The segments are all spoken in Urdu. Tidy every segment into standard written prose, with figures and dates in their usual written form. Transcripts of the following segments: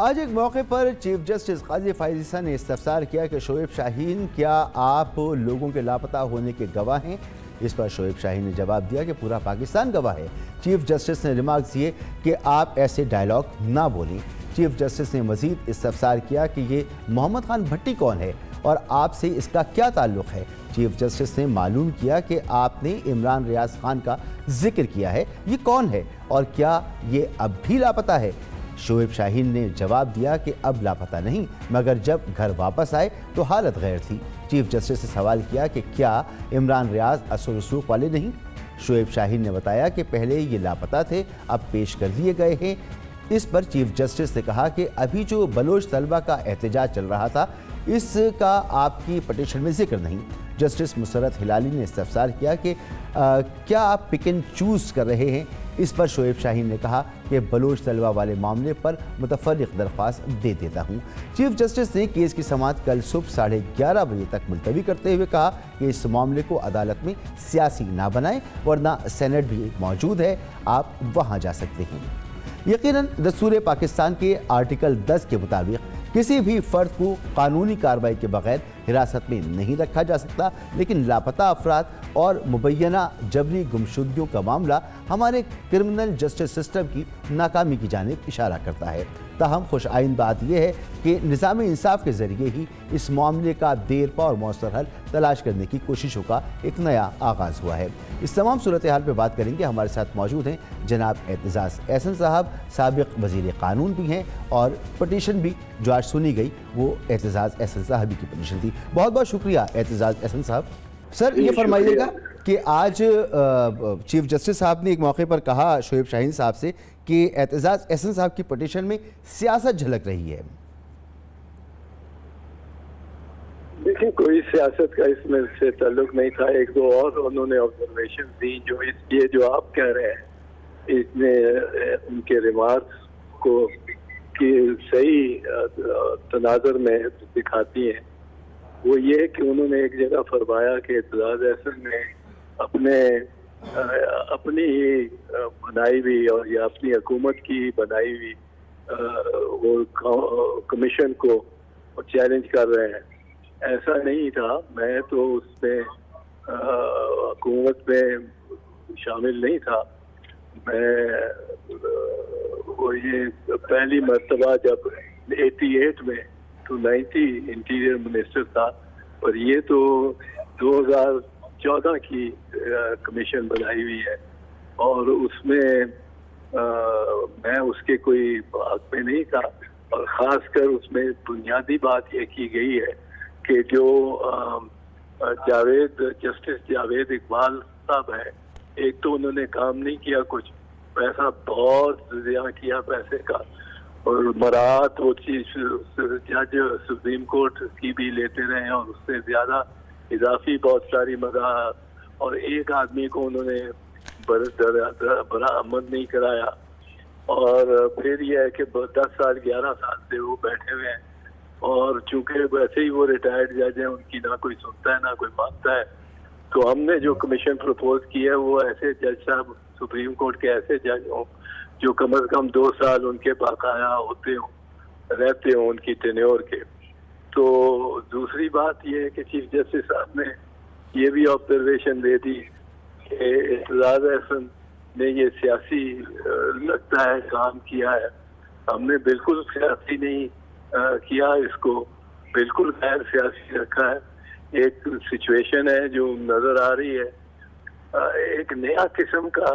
آج ایک موقع پر چیف جسٹس قاضی فائز عیسیٰ نے استفسار کیا کہ شعیب شاہین کیا آپ لوگوں کے لاپتہ ہونے کے گواہ ہیں؟ اس پر شعیب شاہین نے جواب دیا کہ پورا پاکستان گواہ ہے۔ چیف جسٹس نے ریمارکس دیے کہ آپ ایسے ڈائیلاگ نہ بولیں۔ چیف جسٹس نے مزید استفسار کیا کہ یہ محمد خان بھٹی کون ہے اور آپ سے اس کا کیا تعلق ہے؟ چیف جسٹس نے معلوم کیا کہ آپ نے عمران ریاض خان کا ذکر کیا ہے، یہ کون ہے اور کیا یہ اب بھی لاپتہ ہے؟ شعیب شاہین نے جواب دیا کہ اب لاپتہ نہیں، مگر جب گھر واپس آئے تو حالت غیر تھی۔ چیف جسٹس نے سوال کیا کہ کیا عمران ریاض اثر و رسوخ والے نہیں؟ شعیب شاہین نے بتایا کہ پہلے یہ لاپتہ تھے، اب پیش کر دیے گئے ہیں۔ اس پر چیف جسٹس نے کہا کہ ابھی جو بلوچ طلبہ کا احتجاج چل رہا تھا اس کا آپ کی پٹیشن میں ذکر نہیں۔ جسٹس مسرت ہلالی نے استفسار کیا کہ کیا آپ پک اینڈ چوز کر رہے ہیں؟ اس پر شعیب شاہین نے کہا کہ بلوچ طلبہ والے معاملے پر متفرق درخواست دے دیتا ہوں۔ چیف جسٹس نے کیس کی سماعت کل صبح 11:30 بجے تک ملتوی کرتے ہوئے کہا کہ اس معاملے کو عدالت میں سیاسی نہ بنائیں، ورنہ سینٹ بھی موجود ہے، آپ وہاں جا سکتے ہیں۔ یقیناً دستور پاکستان کے آرٹیکل 10 کے مطابق کسی بھی فرد کو قانونی کارروائی کے بغیر حراست میں نہیں رکھا جا سکتا، لیکن لاپتہ افراد اور مبینہ جبری گمشدگیوں کا معاملہ ہمارے کرمنل جسٹس سسٹم کی ناکامی کی جانب اشارہ کرتا ہے۔ تاہم خوش آئند بات یہ ہے کہ نظام انصاف کے ذریعے ہی اس معاملے کا دیر پا اور مؤثر حل تلاش کرنے کی کوششوں کا ایک نیا آغاز ہوا ہے۔ اس تمام صورتحال پہ بات کریں گے، ہمارے ساتھ موجود ہیں جناب اعتزاز احسن صاحب، سابق وزیر قانون بھی ہیں، اور پٹیشن بھی جو آج سنی گئی وہ اعتزاز احسن صاحب کی پٹیشن تھی۔ بہت بہت شکریہ اعتزاز احسن صاحب۔ سر یہ فرمائیے گا کہ آج چیف جسٹس صاحب نے ایک موقع پر کہا شعیب شاہین صاحب سے کہ اعتزاز احسن صاحب کی پٹیشن میں سیاست جھلک رہی ہے۔ دیکھیں، کوئی سیاست کا اس میں سے تعلق نہیں تھا۔ ایک دو اور انہوں نے آبزرویشن دی جو یہ جو آپ کہہ رہے ہیں اس میں ان کے ریمارکس کو کہ صحیح تناظر میں دکھاتی ہیں۔ وہ یہ کہ انہوں نے ایک جگہ فرمایا کہ اعتزاز احسن نے اپنی ہی بنائی ہوئی اور یا اپنی حکومت کی بنائی ہوئی وہ کمیشن کو چیلنج کر رہے ہیں۔ ایسا نہیں تھا، میں تو اس میں حکومت میں شامل نہیں تھا۔ میں وہ یہ پہلی مرتبہ جب 88 میں 90 انٹیریئر منسٹر تھا، اور یہ تو 2014 کی کمیشن بنائی ہوئی ہے، اور اس میں میں اس کے کوئی حق میں نہیں تھا۔ اور خاص کر اس میں بنیادی بات یہ کی گئی ہے کہ جو جسٹس جاوید اقبال صاحب ہے، ایک تو انہوں نے کام نہیں کیا، کچھ پیسہ بہت ضیاع کیا پیسے کا، اور مراعات وہ چیز جج سپریم کورٹ کی بھی لیتے رہے اور اس سے زیادہ اضافی بہت ساری مراعات، اور ایک آدمی کو انہوں نے برآمد نہیں کرایا۔ اور پھر یہ ہے کہ 10 سال 11 سال سے وہ بیٹھے ہوئے ہیں، اور چونکہ ویسے ہی وہ ریٹائرڈ جج ہیں، ان کی نہ کوئی سنتا ہے نہ کوئی مانتا ہے۔ تو ہم نے جو کمیشن پروپوز کی ہے وہ ایسے جج صاحب سپریم کورٹ کے ایسے جج ہوں جو کم از کم 2 سال ان کے بقایا ہوتے ہوں، رہتے ہوں ان کی ٹینیور کے۔ تو دوسری بات یہ ہے کہ چیف جسٹس صاحب نے یہ بھی آبزرویشن دے دی کہ اعتزاز احسن نے یہ سیاسی لگتا ہے کام کیا ہے۔ ہم نے بالکل سیاسی نہیں کیا، اس کو بالکل غیر سیاسی رکھا ہے۔ ایک سچویشن ہے جو نظر آ رہی ہے، ایک نیا قسم کا،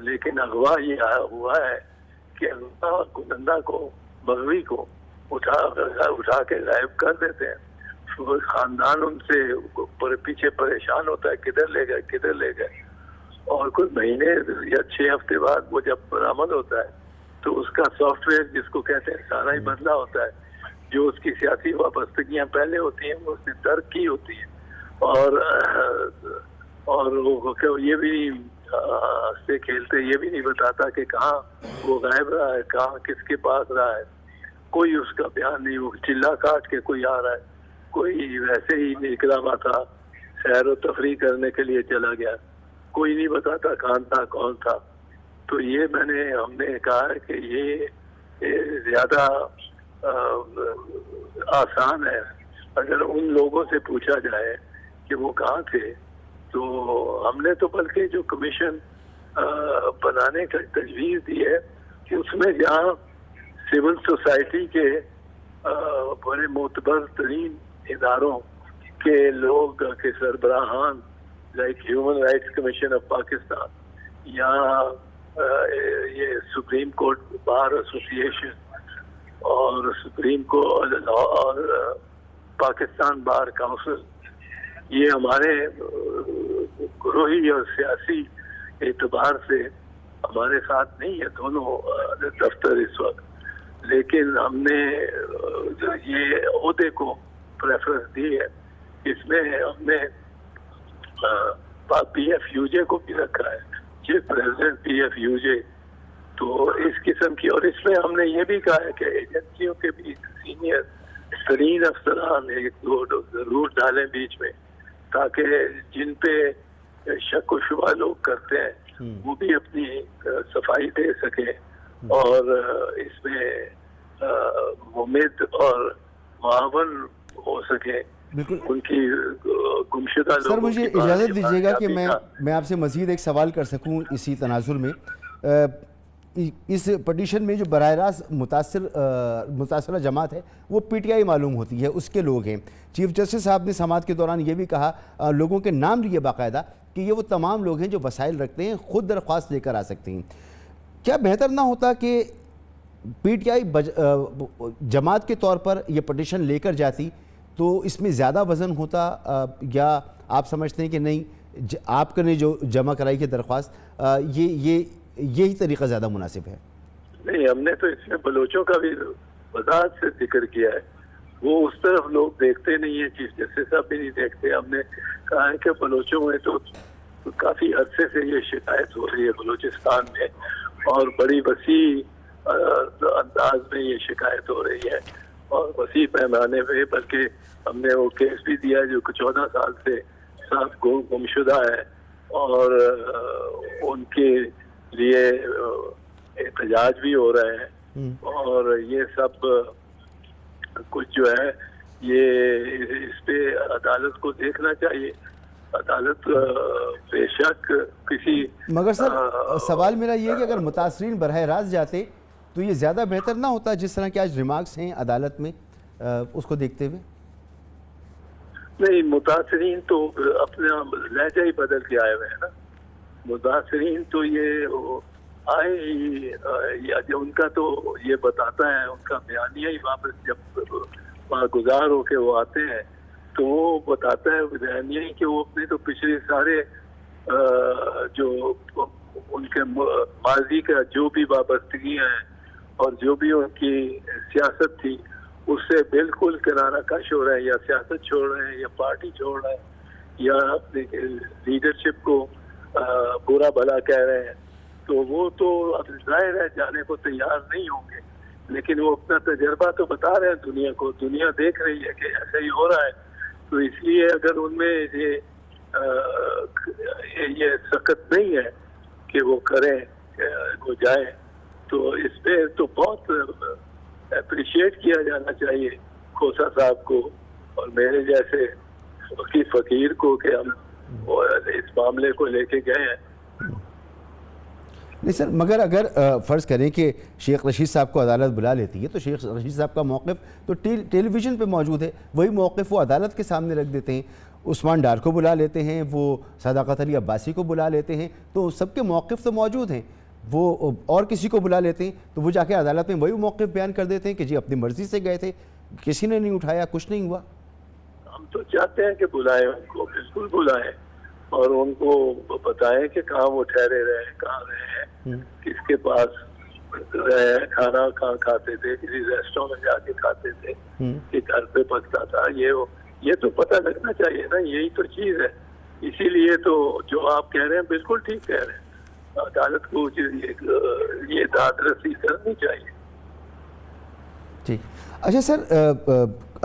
لیکن اغوا یہ ہوا ہے کہ اغوا کنندہ کو، بغوی کو اٹھا کے غائب کر دیتے ہیں۔ خاندان ان سے پیچھے پریشان ہوتا ہے، کدھر لے گئے، اور کچھ مہینے یا 6 ہفتے بعد وہ جب برآمد ہوتا ہے تو اس کا سافٹ ویئر جس کو کہتے ہیں سارا ہی بدلا ہوتا ہے۔ جو اس کی سیاسی وابستگیاں پہلے ہوتی ہیں وہ اس نے ترک کی ہوتی ہیں، اور وہ یہ بھی سے کھیلتے یہ بھی نہیں بتاتا کہ کہاں وہ غائب رہا ہے، کہاں کس کے پاس رہا ہے، کوئی اس کا بیان نہیں۔ وہ چلا کاٹ کے کوئی آ رہا ہے، کوئی ویسے ہی نکلا ہوا تھا، سیر و تفریح کرنے کے لیے چلا گیا، کوئی نہیں بتاتا کہاں تھا کون تھا۔ تو یہ ہم نے کہا ہے کہ یہ زیادہ آسان ہے. اگر ان لوگوں سے پوچھا جائے کہ وہ کہاں تھے تو ہم نے تو بلکہ جو کمیشن بنانے کا تجویز دی ہے کہ اس میں جہاں سول سوسائٹی کے بڑے معتبر ترین اداروں کے لوگ کے سربراہان like human rights commission of Pakistan یا یہ سپریم کورٹ بار ایسوسیشن اور سپریم کورٹ اور پاکستان بار کونسل یہ ہمارے گروہی اور سیاسی اعتبار سے ہمارے ساتھ نہیں ہے دونوں دفتر اس وقت. لیکن ہم نے یہ عہدے کو پریفرنس دی ہے. اس میں ہم نے پی ایف یو جے کو بھی رکھا ہے, chief president P F U J. تو اس قسم کی, اور اس میں ہم نے یہ بھی کہا ہے کہ ایجنسیوں کے بھی سینئر ترین افسران ایک دو ضرور ڈالیں بیچ میں, تاکہ جن پہ شک و شبہ لوگ کرتے ہیں وہ بھی اپنی صفائی دے سکیں اور اس میں ممد اور معاون ہو سکے. بالکل ان کی گمشدہ لوگوں. سر مجھے اجازت دیجیے گا کہ میں آپ سے مزید ایک سوال کر سکوں اسی تناظر میں. اس پٹیشن میں جو براہ راست متاثرہ جماعت ہے وہ پی ٹی آئی معلوم ہوتی ہے, اس کے لوگ ہیں. چیف جسٹس صاحب نے سماعت کے دوران یہ بھی کہا, لوگوں کے نام لیے باقاعدہ, کہ یہ وہ تمام لوگ ہیں جو وسائل رکھتے ہیں, خود درخواست لے کر آ سکتے ہیں. کیا بہتر نہ ہوتا کہ پی ٹی آئی جماعت کے طور پر یہ پٹیشن لے کر جاتی تو اس میں زیادہ وزن ہوتا, یا آپ سمجھتے ہیں کہ نہیں آپ نے جو جمع کرائی کی درخواست یہی طریقہ زیادہ مناسب ہے؟ نہیں, ہم نے تو اس میں بلوچوں کا بھی وضاحت سے ذکر کیا ہے. وہ اس طرف لوگ دیکھتے نہیں ہیں, چیف جسٹس صاحب بھی نہیں دیکھتے. ہم نے کہا ہے کہ بلوچوں میں تو کافی عرصے سے یہ شکایت ہو رہی ہے بلوچستان میں, اور بڑی وسیع انداز میں یہ شکایت ہو رہی ہے اور وسیع پیمانے پہ. بلکہ ہم نے وہ کیس بھی دیا جو 14 سال سے صاحب گمشدہ ہے اور ان کے لیے احتجاج بھی ہو رہے ہیں, اور یہ سب کچھ جو ہے یہ اس پہ عدالت کو دیکھنا چاہیے. عدالت بے شک کسی, مگر سر سوال میرا یہ ہے کہ اگر متاثرین براہ راست جاتے تو یہ زیادہ بہتر نہ ہوتا, جس طرح کے آج ریمارکس ہیں عدالت میں اس کو دیکھتے ہوئے؟ نہیں, متاثرین تو اپنا لہجہ ہی بدل کے آئے ہوئے ہیں نا. متاثرین تو یہ آئے ہی, ان کا تو یہ بتاتا ہے, ان کا بیانیہ ہی واپس جب وہاں گزار ہو کے وہ آتے ہیں تو وہ بتاتا ہے بیانیہ ہی کہ وہ اپنے تو پچھلے سارے جو ان کے ماضی کا جو بھی وابستگیاں ہیں اور جو بھی ان کی سیاست تھی اس سے بالکل کنارہ کش ہو رہے ہیں, یا سیاست چھوڑ رہے ہیں, یا پارٹی چھوڑ رہے ہیں, یا اپنی لیڈرشپ کو برا بھلا کہہ رہے ہیں. تو وہ تو اب ظاہر ہے جانے کو تیار نہیں ہوں گے, لیکن وہ اپنا تجربہ تو بتا رہے ہیں دنیا کو. دنیا دیکھ رہی ہے کہ ایسا ہی ہو رہا ہے. تو اس لیے اگر ان میں یہ سخت نہیں ہے کہ وہ کریں, وہ جائیں, تو اس پہ تو بہت اپریشیٹ کیا جانا چاہیے کھوسا صاحب کو اور میرے جیسے فقیر کو کہ ہم اس معاملے کو لے کے گئے ہیں. نہیں سر, مگر اگر فرض کریں کہ شیخ رشید صاحب کو عدالت بلا لیتی ہے تو شیخ رشید صاحب کا موقف تو ٹیلی ویژن پہ موجود ہے, وہی موقف وہ عدالت کے سامنے رکھ دیتے ہیں. عثمان ڈار کو بلا لیتے ہیں, وہ صداقت علی عباسی کو بلا لیتے ہیں, تو سب کے موقف تو موجود ہیں. وہ اور کسی کو بلا لیتے ہیں تو وہ جا کے عدالت میں وہی موقف بیان کر دیتے ہیں کہ جی اپنی مرضی سے گئے تھے, کسی نے نہیں اٹھایا, کچھ نہیں ہوا. ہم تو چاہتے ہیں کہ بلائیں ان کو, بالکل بلائیں, اور ان کو بتائیں کہ کہاں وہ ٹھہرے رہے ہیں, کہاں رہے ہیں, کس کے پاس رہے, کھانا کہاں کھاتے تھے, کسی ریسٹورینٹ میں جا کے کھاتے تھے کہ گھر پہ پکتا تھا. یہ تو پتہ لگنا چاہیے نا, یہی تو چیز ہے. اسی لیے تو جو آپ کہہ رہے ہیں بالکل ٹھیک کہہ رہے ہیں, عدالت کو یہ داد رسی کرنی چاہیے. جی اچھا سر,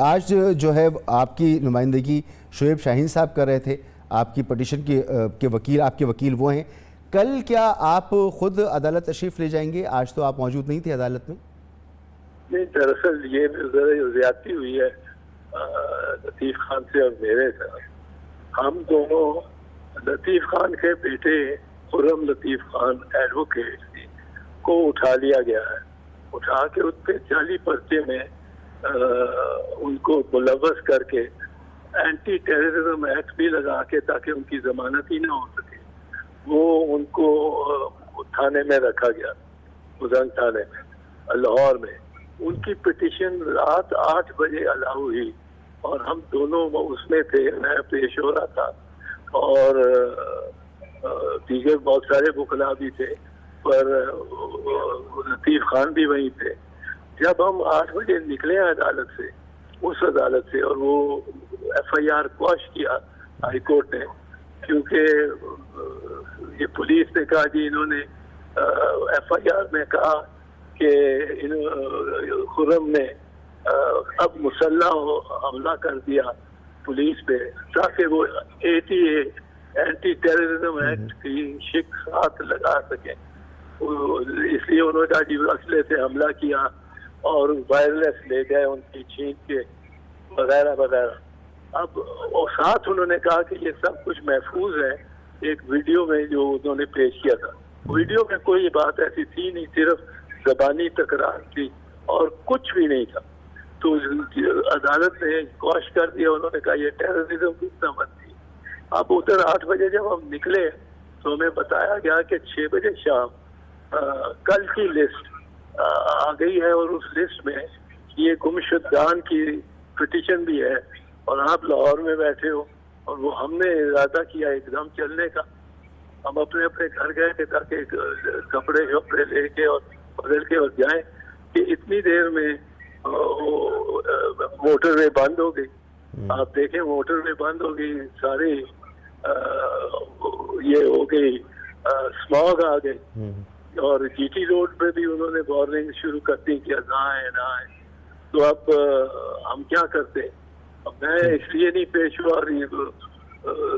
آج جو ہے آپ کی نمائندگی شعیب شاہین صاحب کر رہے تھے, آپ کی پٹیشن کے وکیل, آپ کے وکیل وہ ہیں. کل کیا آپ خود عدالت تشریف لے جائیں گے؟ آج تو آپ موجود نہیں تھے عدالت میں. نہیں دراصل یہ ذرا زیادتی ہوئی ہے لطیف خان سے اور میرے ساتھ. ہم دونوں لطیف خان کے بیٹے خرم لطیف خان ایڈوکیٹ کو اٹھا لیا گیا ہے. اٹھا کے اس پہ جعلی پرچے میں ان کو ملوث کر کے اینٹی ٹیررزم ایکٹ بھی لگا کے تاکہ ان کی ضمانت ہی نہ ہو سکے وہ ان کو تھانے میں رکھا گیا, بزنگ تھانے میں لاہور میں. ان کی پٹیشن رات 8 بجے الاؤ ہوئی اور ہم دونوں اس میں تھے, میں پیش ہو رہا تھا اور دیگر بہت سارے وکلاء بھی تھے, پر لطیف خان بھی وہیں تھے. جب ہم 8 بجے نکلے عدالت سے, اس عدالت سے, اور وہ ایف آئی آر کوش کیا ہائی کورٹ نے, کیونکہ یہ پولیس نے کہا جی انہوں نے ایف آئی آر میں کہا کہ خرم نے اب مسلح حملہ کر دیا پولیس پہ تاکہ وہ ATA اینٹی ٹیررزم ایکٹ کی شک ہاتھ لگا سکیں. اس لیے انہوں نے اسلحے سے حملہ کیا اور وائرلیس لے گئے ان کی چھین کے وغیرہ وغیرہ. اب ساتھ انہوں نے کہا کہ یہ سب کچھ محفوظ ہے ایک ویڈیو میں جو انہوں نے پیش کیا تھا. ویڈیو میں کوئی بات ایسی تھی نہیں, صرف زبانی تکرار تھی اور کچھ بھی نہیں تھا. تو عدالت نے کوش کر دیا, انہوں نے کہا یہ ٹیررزم کی سمجھ تھی. اب ادھر 8 بجے جب ہم نکلے تو ہمیں بتایا گیا کہ 6 بجے شام کل کی لسٹ آ گئی ہے اور اس لسٹ میں یہ گمشدگان کی پٹیشن بھی ہے اور آپ لاہور میں بیٹھے ہو. اور وہ ہم نے ارادہ کیا ایک دم چلنے کا. ہم اپنے اپنے گھر گئے کہ تاکہ کپڑے شپڑے لے کے اور بدل کے اور جائیں کہ اتنی دیر میں موٹر وے بند ہو گئی. آپ دیکھیں موٹر وے بند ہو گئی, سارے یہ ہو گئی, اسماگ آ گئی اور جی ٹی روڈ پہ بھی انہوں نے وارننگ شروع کر دی کہ نہ آئے نہ آئے. تو اب ہم کیا کرتے. میں اس لیے نہیں پیش ہوا اور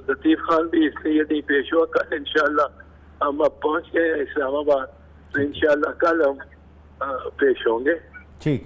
لطیف خان بھی اس لیے نہیں پیش ہوا. کل انشاءاللہ ہم اب پہنچ گئے اسلام آباد, تو انشاءاللہ کل ہم پیش ہوں گے. ٹھیک.